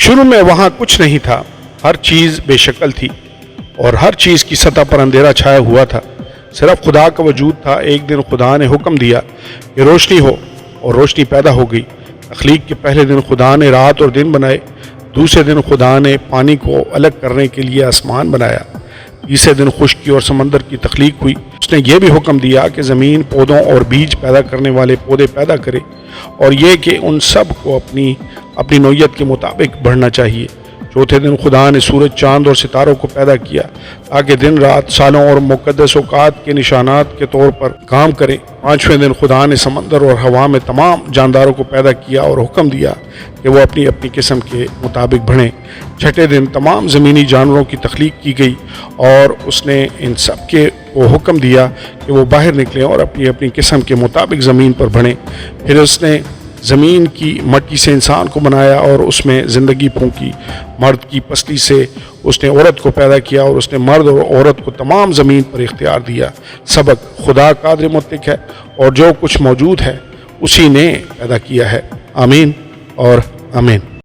شروع میں وہاں کچھ نہیں تھا، ہر چیز بے شکل تھی اور ہر چیز کی سطح پر اندھیرا چھایا ہوا تھا، صرف خدا کا وجود تھا۔ ایک دن خدا نے حکم دیا کہ روشنی ہو اور روشنی پیدا ہو گئی۔ تخلیق کے پہلے دن خدا نے رات اور دن بنائے، دوسرے دن خدا نے پانی کو الگ کرنے کے لیے آسمان بنایا، تیسرے دن خشکی اور سمندر کی تخلیق ہوئی۔ اس نے یہ بھی حکم دیا کہ زمین پودوں اور بیج پیدا کرنے والے پودے پیدا کرے، اور یہ کہ ان سب کو اپنی نوعیت کے مطابق بڑھنا چاہیے۔ چوتھے دن خدا نے سورج، چاند اور ستاروں کو پیدا کیا تاکہ دن رات، سالوں اور مقدس اوقات کے نشانات کے طور پر کام کریں۔ پانچویں دن خدا نے سمندر اور ہوا میں تمام جانداروں کو پیدا کیا اور حکم دیا کہ وہ اپنی اپنی قسم کے مطابق بڑھیں۔ چھٹے دن تمام زمینی جانوروں کی تخلیق کی گئی اور اس نے ان سب کو حکم دیا کہ وہ باہر نکلیں اور اپنی اپنی قسم کے مطابق زمین پر بڑھیں۔ پھر اس نے زمین کی مٹی سے انسان کو بنایا اور اس میں زندگی پھونکی۔ مرد کی پسلی سے اس نے عورت کو پیدا کیا اور اس نے مرد اور عورت کو تمام زمین پر اختیار دیا۔ سبق: خدا قادر مطلق ہے اور جو کچھ موجود ہے اسی نے پیدا کیا ہے۔ آمین اور آمین۔